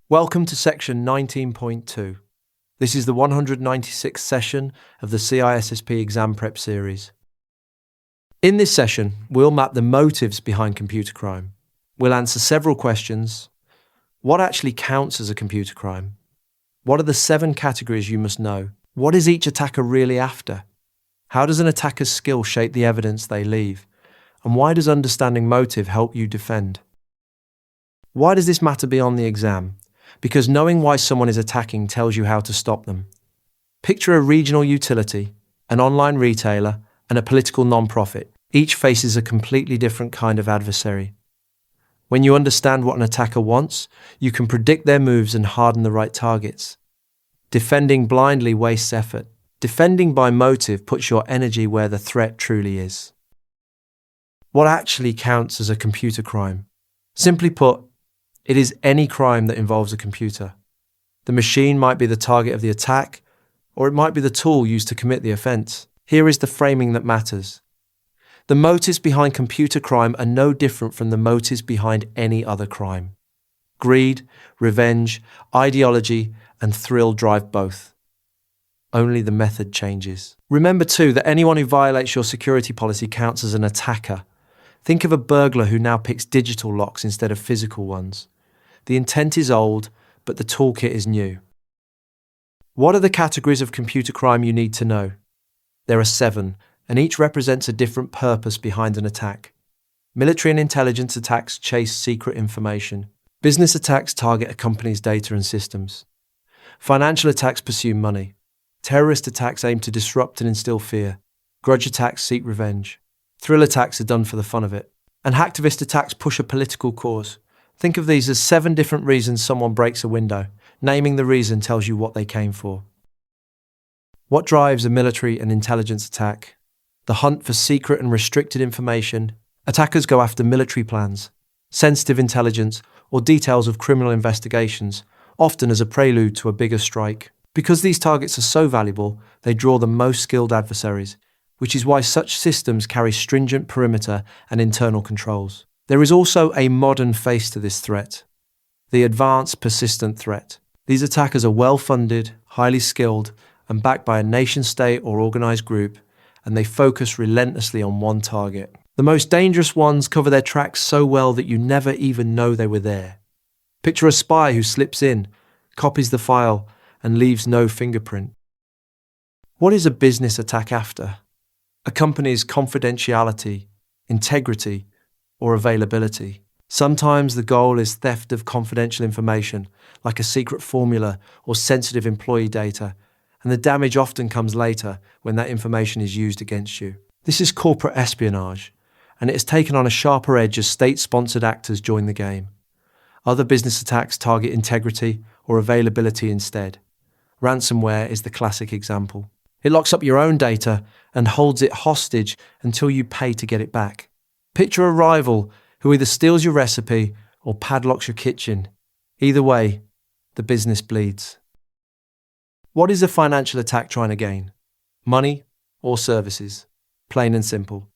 Welcome to section 19.2. This is the 196th session of the CISSP exam prep series. In this session, we'll map the motives behind computer crime. We'll answer several questions. What actually counts as a computer crime? What are the 7 categories you must know? What is each attacker really after? How does an attacker's skill shape the evidence they leave? And why does understanding motive help you defend? Why does this matter beyond the exam? Because knowing why someone is attacking tells you how to stop them. Picture a regional utility, an online retailer, and a political non-profit. Each faces a completely different kind of adversary. When you understand what an attacker wants, you can predict their moves and harden the right targets. Defending blindly wastes effort. Defending by motive puts your energy where the threat truly is. What actually counts as a computer crime? Simply put, it is any crime that involves a computer. The machine might be the target of the attack, or it might be the tool used to commit the offense. Here is the framing that matters. The motives behind computer crime are no different from the motives behind any other crime. Greed, revenge, ideology, and thrill drive both. Only the method changes. Remember too that anyone who violates your security policy counts as an attacker. Think of a burglar who now picks digital locks instead of physical ones. The intent is old, but the toolkit is new. What are the categories of computer crime you need to know? There are 7, and each represents a different purpose behind an attack. Military and intelligence attacks chase secret information. Business attacks target a company's data and systems. Financial attacks pursue money. Terrorist attacks aim to disrupt and instill fear. Grudge attacks seek revenge. Thrill attacks are done for the fun of it. And hacktivist attacks push a political cause. Think of these as 7 different reasons someone breaks a window. Naming the reason tells you what they came for. What drives a military and intelligence attack? The hunt for secret and restricted information. Attackers go after military plans, sensitive intelligence, or details of criminal investigations, often as a prelude to a bigger strike. Because these targets are so valuable, they draw the most skilled adversaries, which is why such systems carry stringent perimeter and internal controls. There is also a modern face to this threat, the advanced persistent threat. These attackers are well-funded, highly skilled, and backed by a nation-state or organized group, and they focus relentlessly on one target. The most dangerous ones cover their tracks so well that you never even know they were there. Picture a spy who slips in, copies the file, and leaves no fingerprint. What is a business attack after? A company's confidentiality, integrity, or availability. Sometimes the goal is theft of confidential information, like a secret formula or sensitive employee data, and the damage often comes later when that information is used against you. This is corporate espionage, and it has taken on a sharper edge as state-sponsored actors join the game. Other business attacks target integrity or availability instead. Ransomware is the classic example. It locks up your own data and holds it hostage until you pay to get it back. Picture a rival who either steals your recipe or padlocks your kitchen. Either way, the business bleeds. What is a financial attack trying to gain? Money or services? Plain and simple.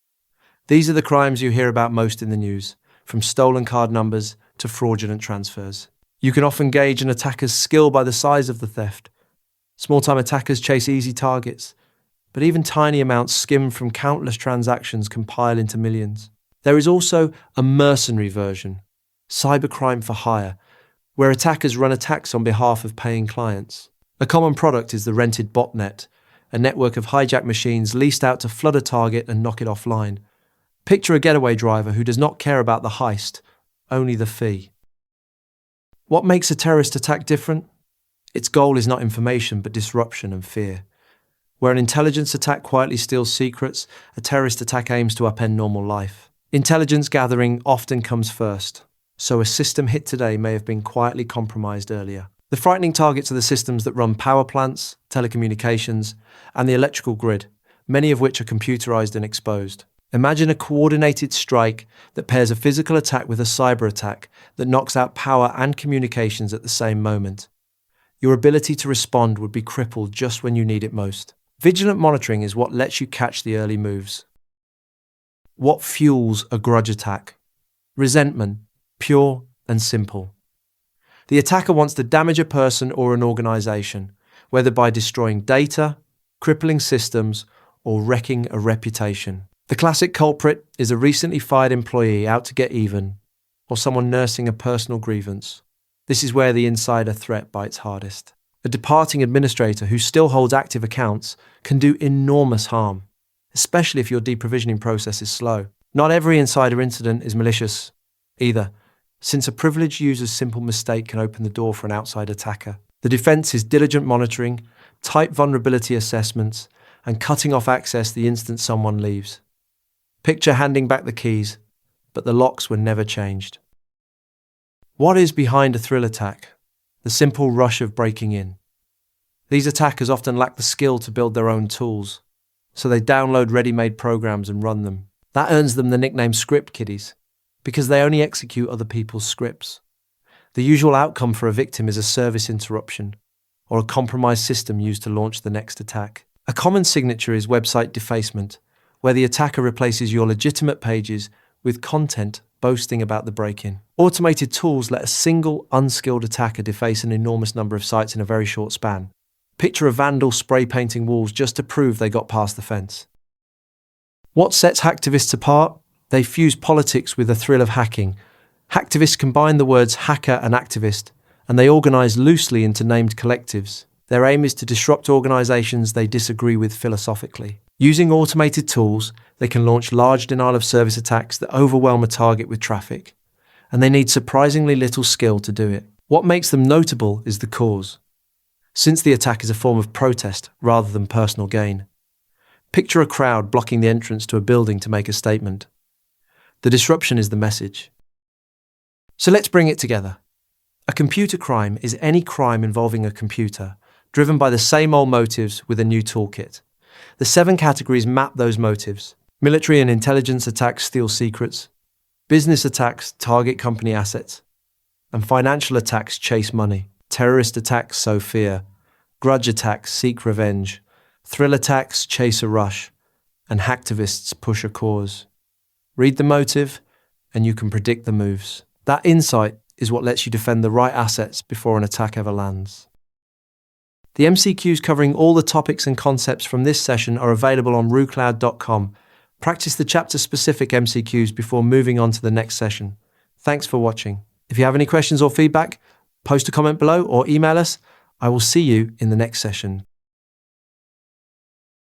These are the crimes you hear about most in the news, from stolen card numbers to fraudulent transfers. You can often gauge an attacker's skill by the size of the theft. Small-time attackers chase easy targets, but even tiny amounts skimmed from countless transactions can pile into millions. There is also a mercenary version, cybercrime for hire, where attackers run attacks on behalf of paying clients. A common product is the rented botnet, a network of hijacked machines leased out to flood a target and knock it offline. Picture a getaway driver who does not care about the heist, only the fee. What makes a terrorist attack different? Its goal is not information but disruption and fear. Where an intelligence attack quietly steals secrets, a terrorist attack aims to upend normal life. Intelligence gathering often comes first, so a system hit today may have been quietly compromised earlier. The frightening targets are the systems that run power plants, telecommunications, and the electrical grid, many of which are computerized and exposed. Imagine a coordinated strike that pairs a physical attack with a cyber attack that knocks out power and communications at the same moment. Your ability to respond would be crippled just when you need it most. Vigilant monitoring is what lets you catch the early moves. What fuels a grudge attack? Resentment, pure and simple. The attacker wants to damage a person or an organization, whether by destroying data, crippling systems, or wrecking a reputation. The classic culprit is a recently fired employee out to get even, or someone nursing a personal grievance. This is where the insider threat bites hardest. A departing administrator who still holds active accounts can do enormous harm, especially if your deprovisioning process is slow. Not every insider incident is malicious either, since a privileged user's simple mistake can open the door for an outside attacker. The defense is diligent monitoring, tight vulnerability assessments, and cutting off access the instant someone leaves. Picture handing back the keys, but the locks were never changed. What is behind a thrill attack? The simple rush of breaking in. These attackers often lack the skill to build their own tools, so they download ready-made programs and run them. That earns them the nickname script kiddies, because they only execute other people's scripts. The usual outcome for a victim is a service interruption, or a compromised system used to launch the next attack. A common signature is website defacement, where the attacker replaces your legitimate pages with content boasting about the break-in. Automated tools let a single unskilled attacker deface an enormous number of sites in a very short span. Picture a vandal spray painting walls just to prove they got past the fence. What sets hacktivists apart? They fuse politics with the thrill of hacking. Hacktivists combine the words hacker and activist, and they organize loosely into named collectives. Their aim is to disrupt organizations they disagree with philosophically. Using automated tools, they can launch large denial-of-service attacks that overwhelm a target with traffic, and they need surprisingly little skill to do it. What makes them notable is the cause, since the attack is a form of protest rather than personal gain. Picture a crowd blocking the entrance to a building to make a statement. The disruption is the message. So let's bring it together. A computer crime is any crime involving a computer, driven by the same old motives with a new toolkit. The 7 categories map those motives. Military and intelligence attacks steal secrets. Business attacks target company assets. And financial attacks chase money. Terrorist attacks sow fear. Grudge attacks seek revenge. Thrill attacks chase a rush. And hacktivists push a cause. Read the motive, and you can predict the moves. That insight is what lets you defend the right assets before an attack ever lands. The MCQs covering all the topics and concepts from this session are available on rucloud.com. Practice the chapter-specific MCQs before moving on to the next session. Thanks for watching. If you have any questions or feedback, post a comment below or email us. I will see you in the next session.